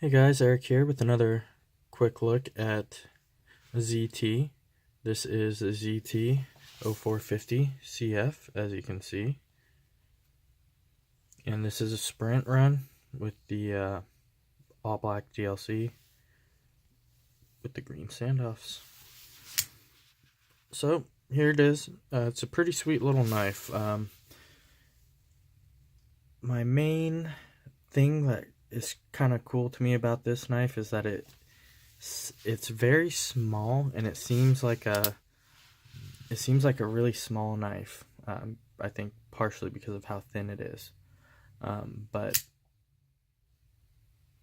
Hey guys, Eric here with another quick look at ZT. This is the zt0450cf, as you can see. And this is a sprint run with the all black DLC with the green standoffs. So here it is. It's a pretty sweet little knife. My main thing that is kind of cool to me about this knife is that it's very small, and it seems like a really small knife. I think partially because of how thin it is, but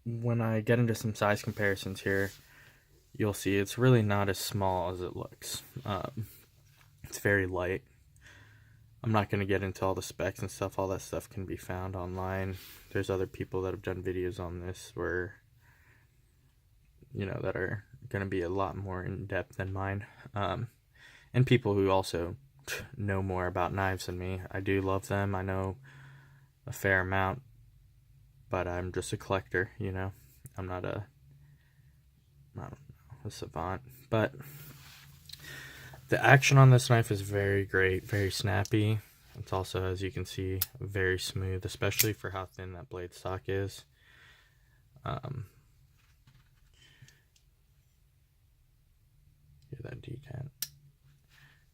when I get into some size comparisons here, you'll see it's really not as small as it looks. It's very light. I'm not going to get into all the specs and stuff. All that stuff can be found online. There's other people that have done videos on this where, that are going to be a lot more in depth than mine. And people who also know more about knives than me. I do love them. I know a fair amount, but I'm just a collector, I'm not a savant. But the action on this knife is very great, very snappy. It's also, as you can see, very smooth, especially for how thin that blade stock is. Hear that detent.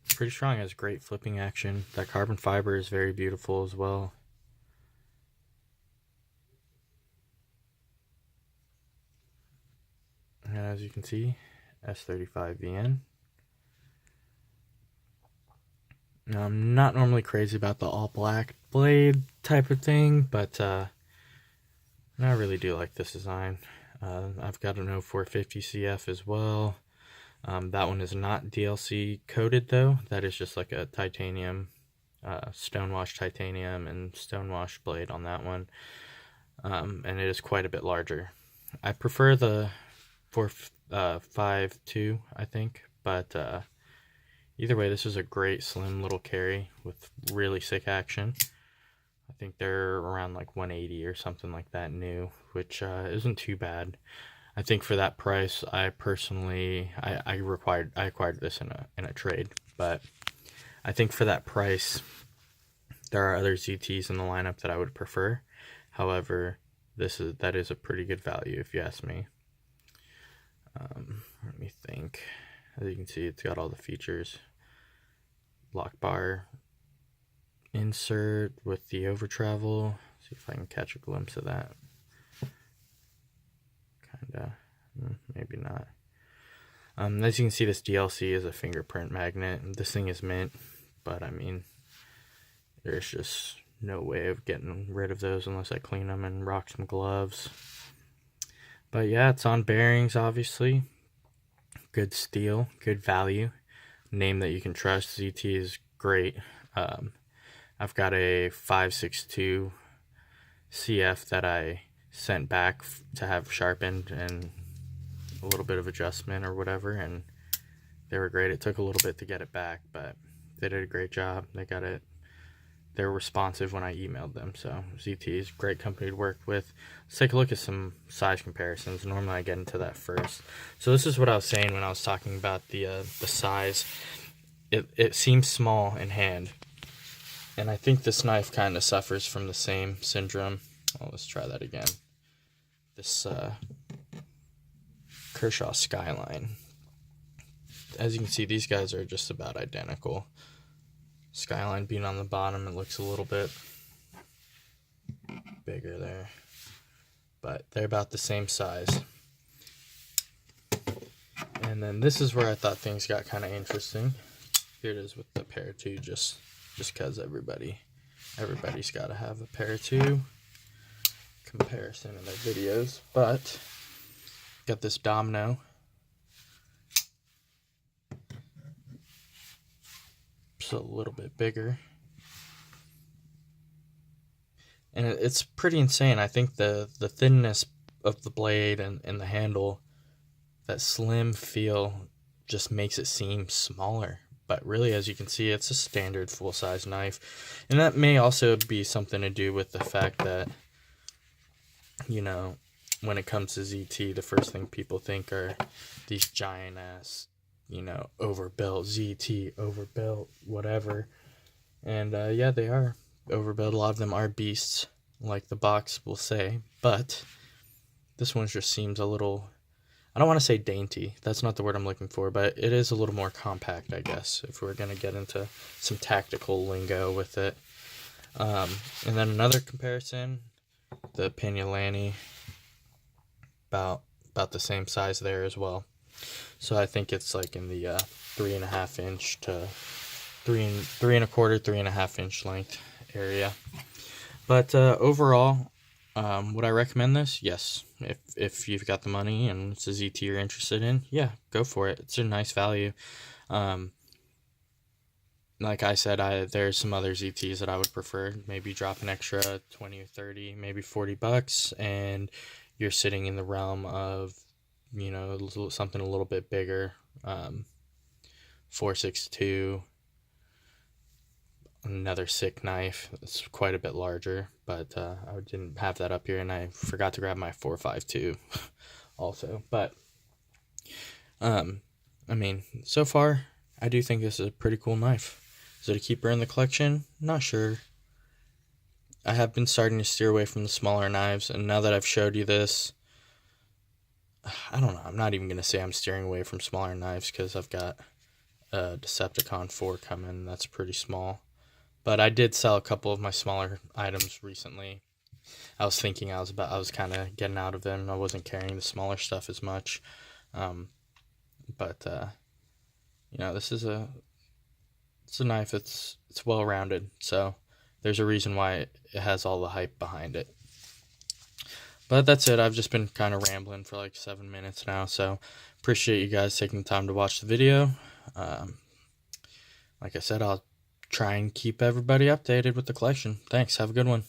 Pretty strong, has great flipping action. That carbon fiber is very beautiful as well. And as you can see, S35VN. Now, I'm not normally crazy about the all black blade type of thing, but I really do like this design. I've got an 0450cf as well. That one is not DLC coated though. That is just like a titanium, stonewash titanium and stonewash blade on that one. And it is quite a bit larger. I prefer the 452, I think, but either way, this is a great slim little carry with really sick action. I think they're around like 180 or something like that new, which isn't too bad. I think for that price, I personally I acquired this in a trade, but I think for that price, there are other ZTs in the lineup that I would prefer. However, that is a pretty good value if you ask me. Let me think. As you can see, it's got all the features. Lock bar insert with the over travel. See if I can catch a glimpse of that. Kinda, maybe not. As you can see, this DLC is a fingerprint magnet. This thing is mint, but I mean, there's just no way of getting rid of those unless I clean them and rock some gloves. But yeah, it's on bearings, obviously. Good steel, good value. Name that you can trust. ZT is great. I've got a 562 CF that I sent back to have sharpened and a little bit of adjustment or whatever, and they were great. It took a little bit to get it back, but they did a great job. They were responsive when I emailed them. So ZT is a great company to work with. Let's take a look at some size comparisons. Normally I get into that first. So this is what I was saying when I was talking about the size. It seems small in hand, and I think this knife kind of suffers from the same syndrome. Oh, let's try that again. This Kershaw Skyline. As you can see, these guys are just about identical. Skyline being on the bottom, it looks a little bit bigger there, but they're about the same size. And then this is where I thought things got kind of interesting. Here it is with the Para 2, just because everybody's got to have a Para 2 comparison in their videos. But got this Domino. It's a little bit bigger, and it's pretty insane. I think the thinness of the blade and the handle, that slim feel, just makes it seem smaller. But really, as you can see, it's a standard full-size knife, and that may also be something to do with the fact that, when it comes to ZT, the first thing people think are these giant ass, you know, overbuilt ZT, overbuilt, whatever. And yeah, they are overbuilt. A lot of them are beasts, like the box will say. But this one just seems a little, I don't want to say dainty. That's not the word I'm looking for, but it is a little more compact, I guess, if we're going to get into some tactical lingo with it. And then another comparison, the Pinulani, about the same size there as well. So I think it's like in the 3.5 inch to 3.25, 3.5 inch length area. But overall, would I recommend this? Yes. If you've got the money and it's a ZT you're interested in, yeah, go for it. It's a nice value. Like I said, there's some other ZTs that I would prefer. Maybe drop an extra 20 or 30, maybe $40, and you're sitting in the realm of, you know, something a little bit bigger. 4.62, another sick knife. It's quite a bit larger, but I didn't have that up here, and I forgot to grab my 4.52 also. But I mean, so far I do think this is a pretty cool knife. Is it a keeper in the collection? Not sure. I have been starting to steer away from the smaller knives, and now that I've showed you this, I don't know, I'm not even going to say I'm steering away from smaller knives, because I've got a Decepticon 4 coming that's pretty small. But I did sell a couple of my smaller items recently. I was thinking I was kind of getting out of them. I wasn't carrying the smaller stuff as much. But you know, it's a knife. It's well-rounded, so there's a reason why it has all the hype behind it. But that's it. I've just been kind of rambling for like 7 minutes now, so appreciate you guys taking the time to watch the video. Like I said, I'll try and keep everybody updated with the collection. Thanks. Have a good one.